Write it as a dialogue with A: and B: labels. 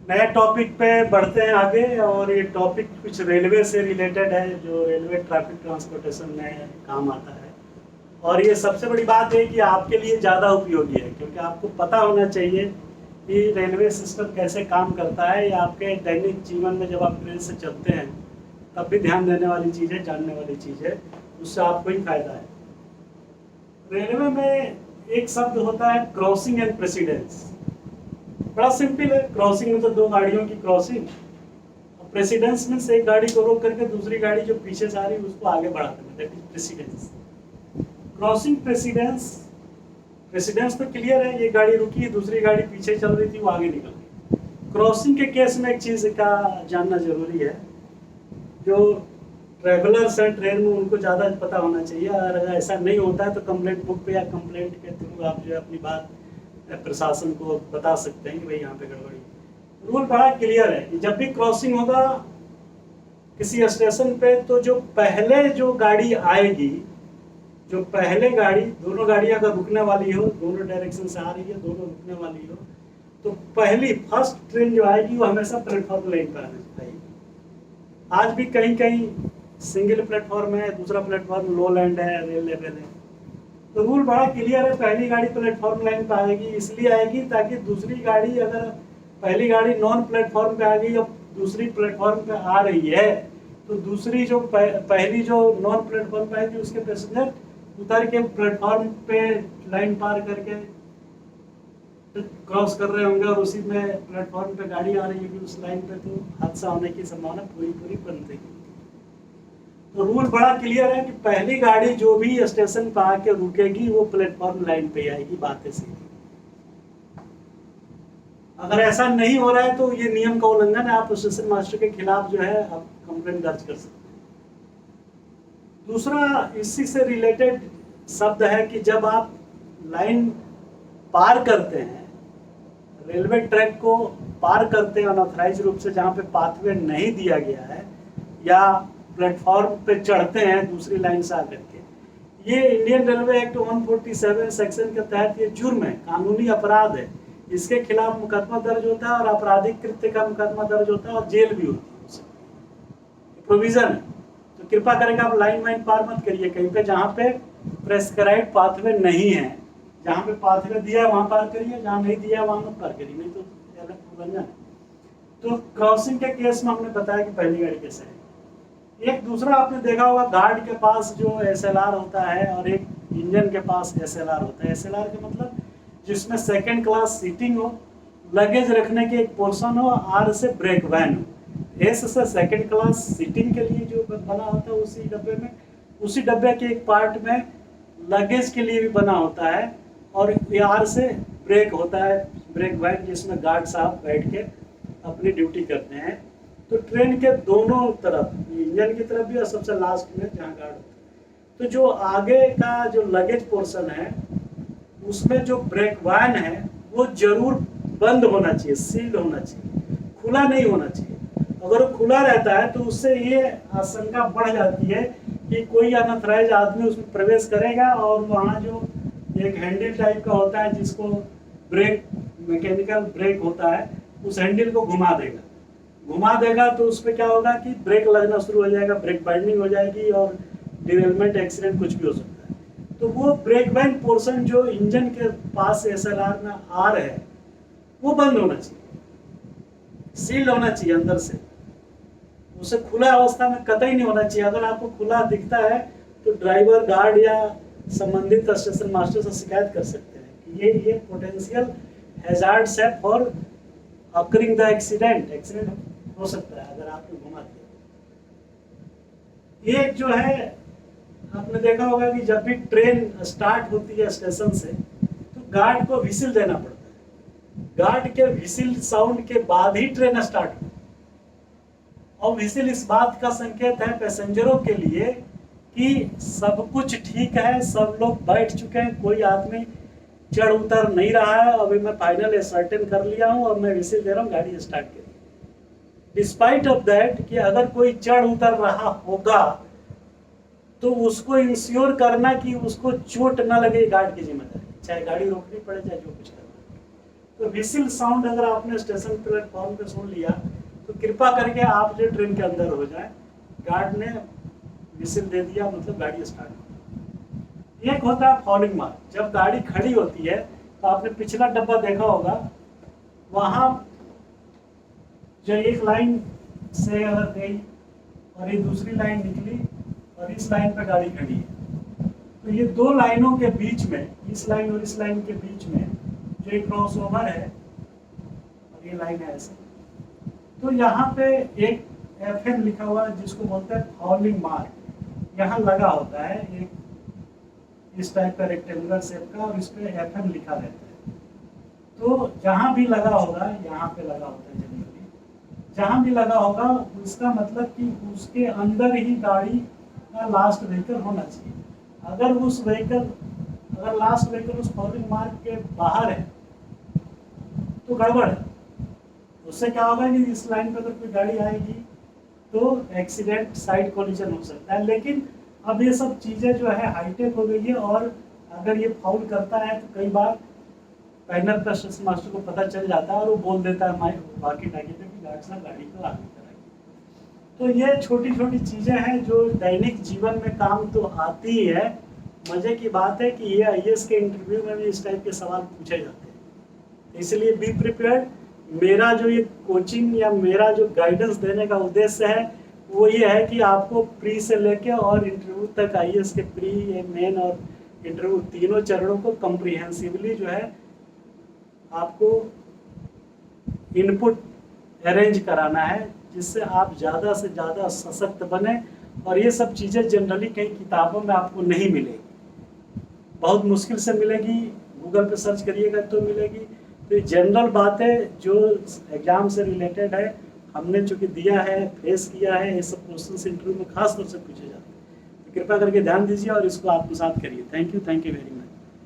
A: नए टॉपिक पे बढ़ते हैं आगे। और ये टॉपिक कुछ रेलवे से रिलेटेड है, जो रेलवे ट्रैफिक ट्रांसपोर्टेशन में काम आता है। और ये सबसे बड़ी बात है कि आपके लिए ज़्यादा उपयोगी है, क्योंकि आपको पता होना चाहिए कि रेलवे सिस्टम कैसे काम करता है। या आपके दैनिक जीवन में जब आप ट्रेन से चलते हैं तब भी ध्यान देने वाली चीज़ है, जानने वाली चीज़ है, उससे आपको ही फायदा है। रेलवे में एक शब्द होता है क्रॉसिंग एंड प्रेसिडेंस। बड़ा सिंपल है, क्रॉसिंग में तो दो गाड़ियों की क्रॉसिंग, और प्रेसिडेंस में से एक गाड़ी को रोक करके दूसरी गाड़ी जो पीछे से आ रही है उसको आगे बढ़ा देना, that is precedence. Crossing precedence, precedence तो क्लियर है, ये गाड़ी रुकी है, दूसरी गाड़ी पीछे चल रही थी, वो आगे निकल गई। क्रॉसिंग के केस में एक चीज़ का जानना जरूरी है, जो ट्रैवलर्स हैं ट्रेन में उनको ज़्यादा पता होना चाहिए। और अगर ऐसा नहीं होता है तो कंप्लेंट बुक पे या कंप्लेंट के थ्रू आप जो है अपनी बात प्रशासन को बता सकते हैं कि भाई यहाँ पे गड़बड़ी। रूल बड़ा क्लियर है कि जब भी क्रॉसिंग होगा किसी स्टेशन पे, तो जो पहले जो गाड़ी आएगी, जो पहले गाड़ी, दोनों गाड़ी अगर रुकने वाली हो, दोनों डायरेक्शन से आ रही है, दोनों रुकने वाली हो, तो पहली फर्स्ट ट्रेन जो आएगी वो हमेशा प्लेटफॉर्म लाइन पर आनी चाहिए। आज भी कहीं कहीं सिंगल प्लेटफॉर्म है, दूसरा प्लेटफॉर्म लो लैंड है, रेल लेवल है। तो रूल बड़ा क्लियर है, पहली गाड़ी प्लेटफॉर्म लाइन पर आएगी, इसलिए आएगी ताकि दूसरी गाड़ी, अगर पहली गाड़ी नॉन प्लेटफॉर्म पे आ गई और दूसरी प्लेटफॉर्म पे आ रही है, तो दूसरी जो पहली जो नॉन प्लेटफॉर्म पे आएगी उसके पैसेंजर उतर के प्लेटफॉर्म पे लाइन पार करके क्रॉस कर रहे होंगे, और उसी में प्लेटफॉर्म पे गाड़ी आ रही होगी उस लाइन पे, तो हादसा होने की संभावना पूरी पूरी बनती है। तो रूल बड़ा क्लियर है कि पहली गाड़ी जो भी स्टेशन पे आके रुकेगी वो प्लेटफॉर्म लाइन पे आएगी, बातें सीधी। अगर ऐसा नहीं हो रहा है तो ये नियम का उल्लंघन है, आप स्टेशन मास्टर के खिलाफ जो है आप कंप्लेंट दर्ज कर सकते हैं। दूसरा इसी से रिलेटेड शब्द है कि जब आप लाइन पार करते हैं, रेलवे ट्रैक को पार करते हैं अनऑथराइज रूप से, जहाँ पे पाथवे नहीं दिया गया है, या प्लेटफॉर्म पे चढ़ते हैं दूसरी लाइन से आकर के, ये इंडियन रेलवे एक्ट 147 सेक्शन के तहत ये जुर्म है, कानूनी अपराध है। इसके खिलाफ मुकदमा दर्ज होता है और आपराधिक कृत्य का मुकदमा दर्ज होता है और जेल भी होती है, प्रोविजन है। तो कृपा करके आप लाइन वाइन पार मत करिए कहीं पे जहाँ पे प्रेस्क्राइब्ड पाथवे नहीं है। जहाँ पे पाथवे दिया है वहाँ पार करिए, जहाँ नहीं दिया है वहाँ मत पार करिए, नहीं तो उल्लंघन है। तो क्रॉसिंग के केस में हमने बताया कि पहली गाड़ी कैसे है। एक दूसरा आपने देखा होगा, गार्ड के पास जो SLR होता है और एक इंजन के पास SLR होता है। SLR का मतलब जिसमें सेकंड क्लास सीटिंग हो, लगेज रखने के एक पोर्शन हो, R से ब्रेक वैन हो। S से सेकंड क्लास सीटिंग के लिए जो बना होता है उसी डब्बे में, उसी डब्बे के एक पार्ट में लगेज के लिए भी बना होता है। और R से ब्रेक होता है, ब्रेक वैन, जिसमें गार्ड साहब बैठ के अपनी ड्यूटी करते हैं। तो ट्रेन के दोनों तरफ, इंजन की तरफ भी और सबसे लास्ट में जहाँ गार्ड होता है, तो जो आगे का जो लगेज पोर्शन है उसमें जो ब्रेक वैन है वो जरूर बंद होना चाहिए, सील्ड होना चाहिए, खुला नहीं होना चाहिए। अगर वो खुला रहता है तो उससे ये आशंका बढ़ जाती है कि कोई अनऑथराइज आदमी उसमें प्रवेश करेगा और वहाँ जो एक हैंडल टाइप का होता है जिसको ब्रेक, मैकेनिकल ब्रेक होता है, उस हैंडल को घुमा देगा तो उस पर क्या होगा कि ब्रेक लगना शुरू हो जाएगा, ब्रेक बाइंडिंग हो जाएगी और डिरेलमेंट, एक्सीडेंट कुछ भी हो सकता है। तो वो ब्रेक बैंड पोर्शन जो इंजन के पास SLR में R है वो बंद होना चाहिए, सील्ड होना चाहिए अंदर से, उसे खुला अवस्था में कतई नहीं होना चाहिए। अगर आपको खुला दिखता है तो ड्राइवर, गार्ड या संबंधित स्टेशन मास्टर से शिकायत कर सकते हैं कि ये पोटेंशियल हैजार्ड्स है फॉर अकरिंग द एक्सीडेंट हो सकता है अगर आपने घुमा दिया। एक जो है आपने देखा होगा कि जब भी ट्रेन स्टार्ट होती है स्टेशन से तो गार्ड को व्हिसिल देना पड़ता है। गार्ड के व्हिसिल साउंड के बाद ही ट्रेन स्टार्ट होती है। और व्हिसिल इस बात का संकेत है पैसेंजरों के लिए कि सब कुछ ठीक है, सब लोग बैठ चुके हैं, कोई आदमी चढ़ उतर नहीं रहा है, अभी मैं फाइनल सर्टेन कर लिया हूं और मैं व्हिसिल दे रहा हूं, गाड़ी स्टार्ट करिए। डिस्पाइट ऑफ दैट कि अगर कोई चढ़ उतर रहा होगा तो उसको इंश्योर करना कि उसको चोट न लगे, गार्ड की जिम्मेदारी, चाहे गाड़ी रोकनी पड़े चाहे जो कुछ करना। तो विसिल साउंड अगर आपने स्टेशन प्लेटफॉर्म पे सुन लिया तो कृपा करके आप जो ट्रेन के अंदर हो जाए, गार्ड ने विसिल दे दिया मतलब गाड़ी स्टार्ट हो। एक होता है फॉलिंग मार्क, जब गाड़ी खड़ी होती है तो आपने पिछला डब्बा देखा होगा, वहां जो एक लाइन से अगर गई और ये दूसरी लाइन निकली और इस लाइन पे गाड़ी खड़ी है, तो ये दो लाइनों के बीच में, इस लाइन और इस लाइन के बीच में जो एक क्रॉस ओवर है और ये लाइन है ऐसे, तो यहाँ पे एक FM लिखा हुआ है जिसको बोलते हैं फॉलिंग मार्क, यहाँ लगा होता है एक इस टाइप का रेक्टेंगुलर शेप का, और इस पे FM लिखा रहता है। तो जहाँ भी लगा होगा, यहाँ पे लगा होता है जनरली, जहाँ भी लगा होगा उसका मतलब कि उसके अंदर ही गाड़ी का लास्ट व्हीकल होना चाहिए। अगर लास्ट व्हीकल उस फॉलिंग मार्क के बाहर है तो गड़बड़ है। उससे क्या होगा कि इस लाइन पर अगर कोई गाड़ी आएगी तो एक्सीडेंट, साइड कोलिजन हो सकता है। लेकिन अब ये सब चीज़ें जो है हाईटेक हो गई है, और अगर ये फाउल करता है तो कई बार पैनल का स्टेशन मास्टर को पता चल जाता है और वो बोल देता है बाकी टाइम पे कि गार्ड साहब गाड़ी को आगे कराइए। तो ये छोटी छोटी चीज़ें हैं जो दैनिक जीवन में काम तो आती ही है। मज़े की बात है कि ये IAS के इंटरव्यू में भी इस टाइप के सवाल पूछे जाते हैं, इसलिए बी प्रिपेयर्ड। मेरा जो ये कोचिंग या मेरा जो गाइडेंस देने का उद्देश्य है वो ये है कि आपको प्री से लेके और इंटरव्यू तक, IAS के प्री, मेन और इंटरव्यू तीनों चरणों को कम्प्रीहेंसिवली जो है आपको इनपुट अरेंज कराना है, जिससे आप ज़्यादा से ज़्यादा सशक्त बने। और ये सब चीज़ें जनरली कई किताबों में आपको नहीं मिलेगी, बहुत मुश्किल से मिलेगी, गूगल पे सर्च करिएगा तो मिलेगी। तो जनरल बातें जो एग्जाम से रिलेटेड है, हमने चूँकि दिया है, फेस किया है, ये सब क्वेश्चन इंटरव्यू में खास तौर से पूछे जाते हैं। तो कृपया करके ध्यान दीजिए और इसको आत्मसात करिए। Thank you very much.